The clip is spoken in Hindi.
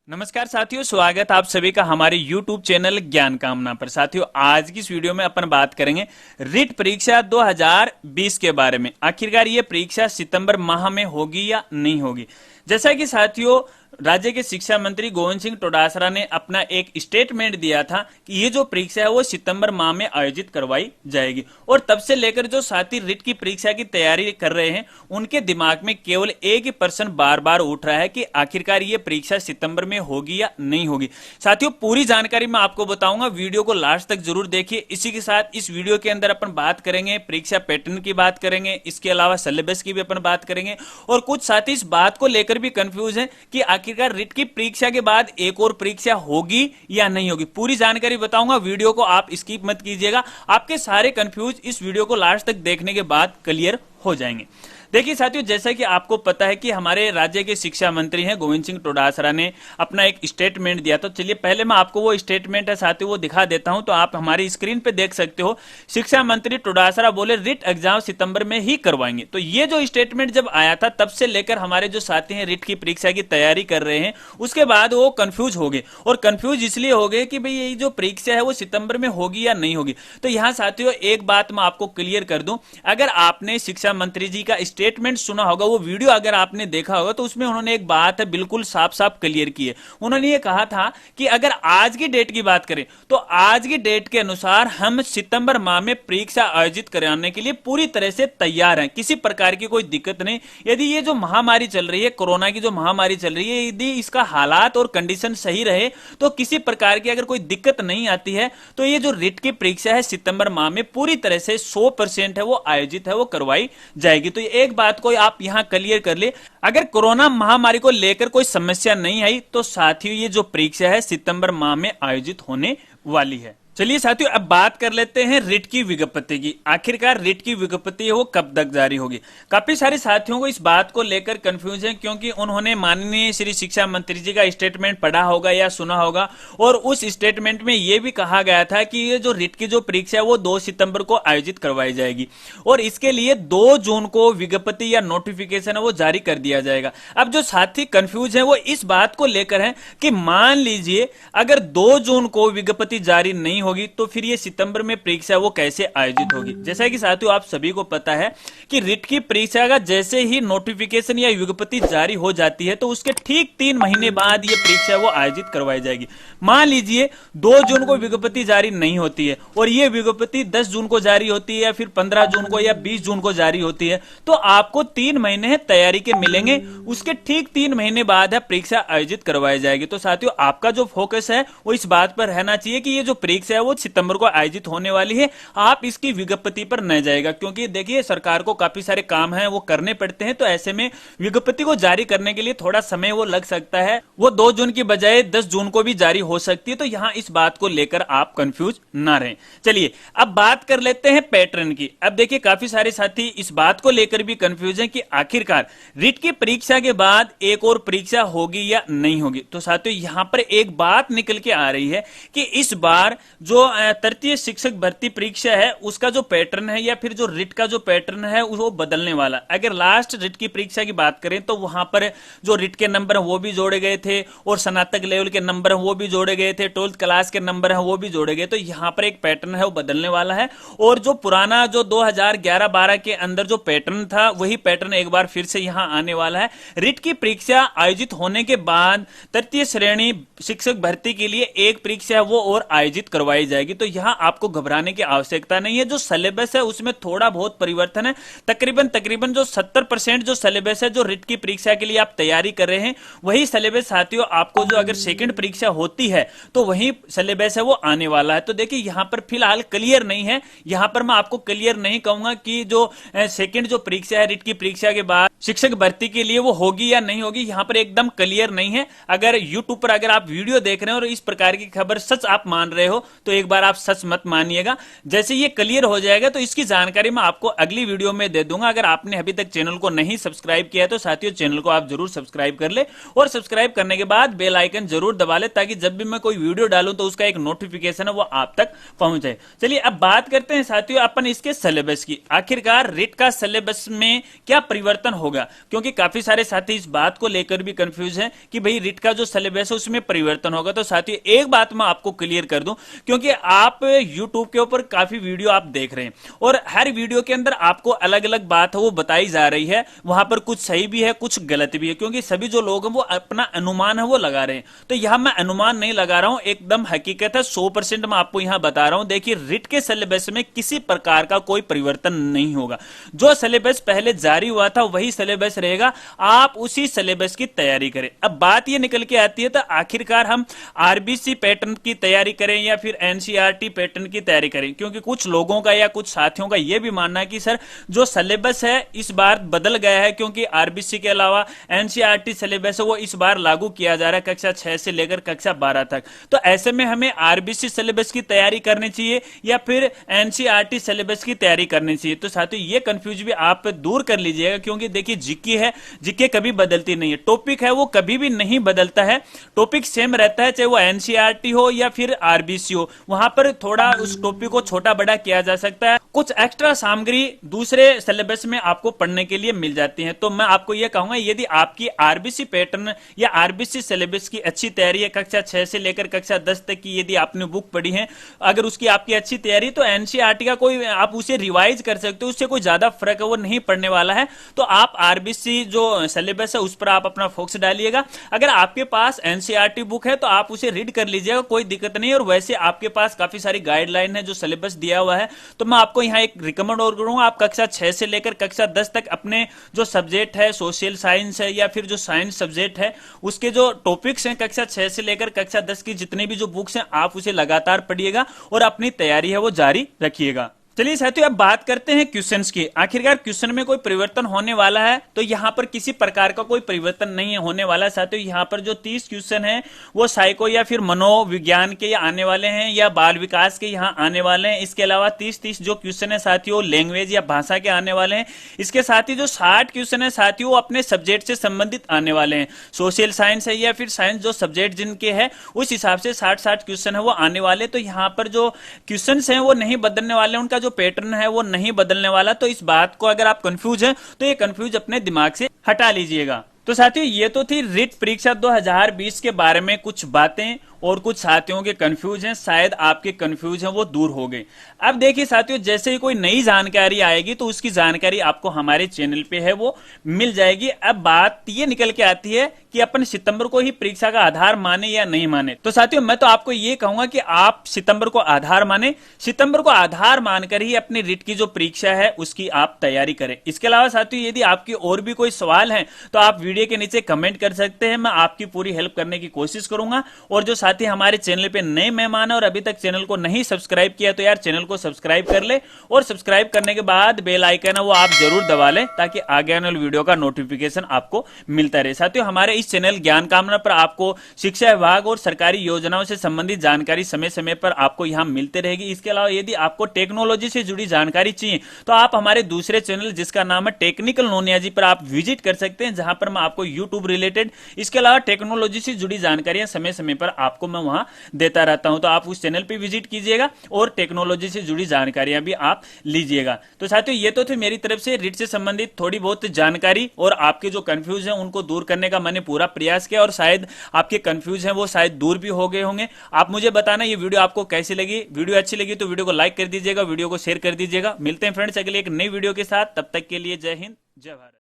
नमस्कार साथियों, स्वागत आप सभी का हमारे YouTube चैनल ज्ञान कामना पर। साथियों, आज की इस वीडियो में अपन बात करेंगे रिट परीक्षा 2020 के बारे में। आखिरकार ये परीक्षा सितंबर माह में होगी या नहीं होगी। जैसा कि साथियों, राज्य के शिक्षा मंत्री गोविंद सिंह डोटासरा ने अपना एक स्टेटमेंट दिया था कि ये जो परीक्षा है वो सितंबर माह में आयोजित करवाई जाएगी। और तब से लेकर जो साथी रिट की परीक्षा की तैयारी कर रहे हैं, उनके दिमाग में केवल एक ही प्रश्न बार बार उठ रहा है कि आखिरकार ये परीक्षा सितंबर में होगी या नहीं होगी। साथियों, पूरी जानकारी मैं आपको बताऊंगा, वीडियो को लास्ट तक जरूर देखिए। इसी के साथ इस वीडियो के अंदर अपन बात करेंगे परीक्षा पैटर्न की बात करेंगे, इसके अलावा सिलेबस की भी अपन बात करेंगे। और कुछ साथी इस बात को लेकर भी कंफ्यूज हैं कि आखिरकार रिट की परीक्षा के बाद एक और परीक्षा होगी या नहीं होगी। पूरी जानकारी बताऊंगा, वीडियो को आप स्किप मत कीजिएगा। आपके सारे कंफ्यूज इस वीडियो को लास्ट तक देखने के बाद क्लियर हो जाएंगे। देखिए साथियों, जैसा कि आपको पता है कि हमारे राज्य के शिक्षा मंत्री हैं गोविंद सिंह डोटासरा ने अपना एक स्टेटमेंट दिया। तो चलिए पहले मैं आपको वो स्टेटमेंट है साथियों वो दिखा देता हूं, तो आप हमारी स्क्रीन पे देख सकते हो। शिक्षा मंत्री डोटासरा बोले रिट एग्जाम सितंबर में ही करवाएंगे। तो ये जो स्टेटमेंट जब आया था, तब से लेकर हमारे जो साथी हैं रिट की परीक्षा की तैयारी कर रहे हैं, उसके बाद वो कंफ्यूज हो गए। और कंफ्यूज इसलिए हो गए कि भाई ये जो परीक्षा है वो सितंबर में होगी या नहीं होगी। तो यहां साथियों एक बात मैं आपको क्लियर कर दूं, अगर आपने शिक्षा मंत्री जी का स्टेटमेंट सुना होगा, वो वीडियो अगर आपने देखा होगा, तो उसमें उन्होंने एक बात है बिल्कुल साफ साफ क्लियर की है। उन्होंने ये कहा था कि अगर आज की डेट की बात करें तो आज की डेट के अनुसार हम सितंबर माह में परीक्षा आयोजित कराने के लिए पूरी तरह से तैयार हैं, किसी प्रकार की कोई दिक्कत नहीं। यदि ये जो महामारी चल रही है, कोरोना की जो महामारी चल रही है, यदि इसका हालात और कंडीशन सही रहे तो किसी प्रकार की अगर कोई दिक्कत नहीं आती है, तो ये जो रिट की परीक्षा है सितंबर माह में पूरी तरह से 100% है वो आयोजित है वो करवाई जाएगी। तो एक बात को आप यहां क्लियर कर ले, अगर कोरोना महामारी को लेकर कोई समस्या नहीं आई तो साथियों ये जो परीक्षा है सितंबर माह में आयोजित होने वाली है। चलिए साथियों, अब बात कर लेते हैं रिट की विज्ञप्ति की। आखिरकार रिट की विज्ञप्ति है वो कब तक जारी होगी। काफी सारे साथियों को इस बात को लेकर कंफ्यूज है, क्योंकि उन्होंने माननीय श्री शिक्षा मंत्री जी का स्टेटमेंट पढ़ा होगा या सुना होगा, और उस स्टेटमेंट में यह भी कहा गया था कि ये जो रिट की जो परीक्षा है वो 2 सितंबर को आयोजित करवाई जाएगी, और इसके लिए 2 जून को विज्ञप्ति या नोटिफिकेशन है वो जारी कर दिया जाएगा। अब जो साथी कंफ्यूज है वो इस बात को लेकर है कि मान लीजिए अगर 2 जून को विज्ञप्ति जारी नहीं होगी तो फिर ये सितंबर में परीक्षा वो कैसे आयोजित होगी। जैसा कि साथियों आप सभी को पता है कि रिट की परीक्षा का जैसे ही नोटिफिकेशन या विज्ञप्ति जारी हो जाती है तो उसके ठीक 3 महीने बाद ये परीक्षा वो आयोजित करवाई जाएगी। मान लीजिए 2 जून को विज्ञप्ति जारी नहीं होती है और ये विज्ञप्ति 10 जून को जारी होती है या फिर 15 जून को या 20 जून को जारी होती है, तो आपको 3 महीने तैयारी के मिलेंगे। उसके ठीक 3 महीने बाद है परीक्षा आयोजित करवाई जाएगी। तो साथियों आपका जो फोकस है वो इस बात पर रहना चाहिए कि ये जो परीक्षा है वो सितंबर को आयोजित होने वाली है। आप इसकी विज्ञप्ति पर न जाएगा, क्योंकि देखिए सरकार को काफी सारे काम हैं वो करने पड़ते हैं, तो ऐसे में विज्ञप्ति को जारी करने के लिए थोड़ा समय वो लग सकता है। वो 2 जून की बजाय 10 जून को भी जारी हो सकती है। तो यहां इस बात को लेकर आप कंफ्यूज ना रहें। चलिए अब बात कर लेते हैं पैटर्न की। अब देखिए काफी सारे साथी इस बात को लेकर भी कंफ्यूज हैं कि आखिरकार रिट की परीक्षा के बाद एक और परीक्षा होगी या नहीं होगी। तो साथियों यहां पर एक बात निकल के आ रही है कि इस बार जो तृतीय शिक्षक भर्ती परीक्षा है उसका जो पैटर्न है या फिर जो रिट का जो पैटर्न है वो बदलने वाला। अगर लास्ट रिट की परीक्षा की बात करें तो वहां पर जो रिट के नंबर वो भी जोड़े गए थे और स्नातक लेवल के नंबर वो भी जोड़े गए थे, 12th क्लास के नंबर है वो भी जोड़े गए। तो यहां पर एक पैटर्न है वो बदलने वाला है, और जो पुराना जो 2011-12 के अंदर जो पैटर्न था वही पैटर्न एक बार फिर से यहां आने वाला है। रिट की परीक्षा आयोजित होने के बाद तृतीय श्रेणी शिक्षक भर्ती के लिए एक परीक्षा है वो और आयोजित करवाई जाएगी। तो यहां आपको घबराने की आवश्यकता नहीं है। जो सिलेबस है उसमें थोड़ा बहुत परिवर्तन है, तकरीबन जो 70% जो सिलेबस है जो रिट की परीक्षा के लिए आप तैयारी कर रहे हैं वही सिलेबस साथियों आपको जो अगर सेकंड परीक्षा होती है तो वही सिलेबस है वो आने वाला है। तो देखिए यहां पर फिलहाल क्लियर नहीं है, यहां पर मैं आपको क्लियर नहीं कहूंगा कि जो सेकंड जो परीक्षा है रिट की परीक्षा के बाद शिक्षक भर्ती के लिए वो होगी या नहीं होगी, यहां पर एकदम क्लियर नहीं है। अगर यूट्यूब पर अगर आप वीडियो देख रहे हैं और इस प्रकार की खबर सच आप मान रहे हो तो एक बार आप सच मत मानिएगा। जैसे ये क्लियर हो जाएगा तो इसकी जानकारी मैं आपको अगली वीडियो में दे दूंगा। अगर आपने अभी तक चैनल को नहीं सब्सक्राइब किया है तो साथियों चैनल को आप जरूर सब्सक्राइब कर ले, और सब्सक्राइब करने के बाद बेल आइकन जरूर दबा ले, ताकि जब भी मैं कोई वीडियो डालूं तो उसका एक नोटिफिकेशन है वो आप तक पहुंचे। चलिए अब बात करते हैं साथियों अपन इसके सिलेबस की। आखिरकार रिट का सिलेबस में क्या परिवर्तन होगा, क्योंकि काफी सारे साथी इस बात को लेकर भी कंफ्यूज हैं कि भाई रिट का जो सिलेबस है उसमें परिवर्तन होगा। तो साथियों एक बात मैं आपको क्लियर कर दूं, क्योंकि आप YouTube के ऊपर काफी वीडियो आप देख रहे हैं और हर वीडियो के अंदर आपको अलग अलग बात है वो बताई जा रही है। वहां पर कुछ सही भी है कुछ गलत भी है, क्योंकि सभी जो लोग हैं वो अपना अनुमान है वो लगा रहे हैं। तो यहां मैं अनुमान नहीं लगा रहा हूं, एकदम हकीकत है, 100% मैं आपको यहां बता रहा हूं। देखिए रिट के सिलेबस में किसी प्रकार का कोई परिवर्तन नहीं होगा। जो सिलेबस पहले जारी हुआ था वही सिलेबस रहेगा, आप उसी सिलेबस की तैयारी करें। अब बात ये निकल के आती है तो आखिरकार हम आरबीसी पैटर्न की तैयारी करें या फिर एनसीईआरटी पैटर्न की तैयारी करें, क्योंकि कुछ लोगों का या कुछ साथियों का यह भी मानना है कि सर जो सिलेबस है इस बार बदल गया है, क्योंकि आरबीसी के अलावा एनसीईआरटी सिलेबस है वो इस बार लागू किया जा रहा है कक्षा 6 से लेकर कक्षा 12 तक। तो ऐसे में हमें आरबीसी सिलेबस की तैयारी करनी चाहिए या फिर एनसीईआरटी सिलेबस की तैयारी करनी चाहिए। तो साथियों ये कंफ्यूज भी आप दूर कर लीजिएगा, क्योंकि देखिए जीके है, जीके कभी बदलती नहीं है, टॉपिक है वो कभी भी नहीं बदलता है, टॉपिक सेम रहता है, चाहे वो एनसीईआरटी हो या फिर आरबीसी हो। वहां पर थोड़ा उस टॉपिक को छोटा बड़ा किया जा सकता है, कुछ एक्स्ट्रा सामग्री दूसरे सिलेबस में आपको पढ़ने के लिए मिल जाती है। तो मैं आपको यह कहूंगा यदि आपकी आरबीसी पैटर्न या आरबीसी सिलेबस की अच्छी तैयारी है, कक्षा 6 से लेकर कक्षा 10 तक की यदि आपने बुक पढ़ी है, अगर उसकी आपकी अच्छी तैयारी, तो एनसीईआरटी का कोई आप उसे रिवाइज कर सकते हो, उससे कोई ज्यादा फर्क है वो नहीं पड़ने वाला है। तो आप आरबीसी जो सिलेबस है उस पर आप अपना फोकस डालिएगा। अगर आपके पास एनसीईआरटी बुक है तो आप उसे रीड कर लीजिएगा, कोई दिक्कत नहीं। और वैसे आपके पास काफी सारी गाइडलाइन है जो सिलेबस दिया हुआ है, तो मैं आपको यहाँ एक रिकमेंड और करूंगा, आप कक्षा 6 से लेकर कक्षा 10 तक अपने जो सब्जेक्ट है, सोशल साइंस है या फिर जो साइंस सब्जेक्ट है, उसके जो टॉपिक्स हैं कक्षा 6 से लेकर कक्षा 10 की जितनी भी जो बुक्स हैं आप उसे लगातार पढ़िएगा और अपनी तैयारी है वो जारी रखिएगा। चलिए साथियों अब बात करते हैं क्वेश्चंस की। आखिरकार क्वेश्चन में कोई परिवर्तन होने वाला है तो यहाँ पर किसी प्रकार का कोई परिवर्तन नहीं है होने वाला। साथियों यहाँ पर जो 30 क्वेश्चन हैं वो साइको या फिर मनोविज्ञान के आने वाले हैं या बाल विकास के यहाँ आने वाले हैं। इसके अलावा 30 जो क्वेश्चन है साथियों लैंग्वेज या भाषा के आने वाले हैं। इसके साथ ही जो 60 क्वेश्चन है साथियों वो अपने सब्जेक्ट से संबंधित आने वाले हैं। सोशल साइंस है या फिर साइंस जो सब्जेक्ट जिनके है उस हिसाब से 60 क्वेश्चन है वो आने वाले। तो यहाँ पर जो क्वेश्चन है वो नहीं बदलने वाले, उनका जो पैटर्न है वो नहीं बदलने वाला। तो इस बात को अगर आप कंफ्यूज हैं तो ये कंफ्यूज अपने दिमाग से हटा लीजिएगा। तो साथियों ये तो थी रिट परीक्षा 2020 के बारे में कुछ बातें, और कुछ साथियों के कंफ्यूज हैं, शायद आपके कंफ्यूज हैं वो दूर हो गए। अब देखिए साथियों जैसे ही कोई नई जानकारी आएगी तो उसकी जानकारी आपको हमारे चैनल पे है वो मिल जाएगी। अब बात ये निकल के आती है कि अपन सितंबर को ही परीक्षा का आधार माने या नहीं माने। तो साथियों मैं तो आपको ये कहूंगा कि आप सितंबर को आधार माने, सितंबर को आधार मानकर ही अपनी रिट की जो परीक्षा है उसकी आप तैयारी करें। इसके अलावा साथियों यदि आपकी और भी कोई सवाल है तो आप वीडियो के नीचे कमेंट कर सकते हैं, मैं आपकी पूरी हेल्प करने की कोशिश करूंगा। और जो साथी हमारे चैनल पे नए मेहमान है और अभी तक चैनल को नहीं सब्सक्राइब किया तो यार चैनल को सब्सक्राइब कर ले, और सब्सक्राइब करने के बाद बेल आइकन है वो आप जरूर दबा लें ताकि आगे आने वाली वीडियो का नोटिफिकेशन आपको मिलता रहे। साथियों हमारे इस चैनल ज्ञान कामना पर आपको शिक्षा विभाग और सरकारी योजनाओं से संबंधित जानकारी समय समय पर आपको यहाँ मिलते रहेगी। इसके अलावा यदि आपको टेक्नोलॉजी से जुड़ी जानकारी चाहिए तो आप हमारे दूसरे चैनल जिसका नाम है टेक्निकल नोनियाजी पर आप विजिट कर सकते हैं, जहां पर मैं आपको यूट्यूब रिलेटेड इसके अलावा टेक्नोलॉजी से जुड़ी जानकारियां समय समय पर आपको मैं वहां देता रहता हूं। तो आप उस चैनल पे विजिट कीजिएगा और टेक्नोलॉजी से जुड़ी जानकारियां भी आप लीजिएगा। तो साथियों ये तो थे मेरी तरफ से रिट से संबंधित थोड़ी बहुत जानकारी, और आपके जो कंफ्यूज हैं उनको दूर करने का मैंने पूरा प्रयास किया, और शायद आपके कंफ्यूज हैं वो शायद दूर भी हो गए होंगे। आप मुझे बताना ये वीडियो आपको कैसी लगी। वीडियो अच्छी लगी तो वीडियो को लाइक कर दीजिएगा, वीडियो को शेयर कर दीजिएगा। मिलते हैं फ्रेंड्स अगले एक नई वीडियो के साथ, तब तक के लिए जय हिंद जय भारत।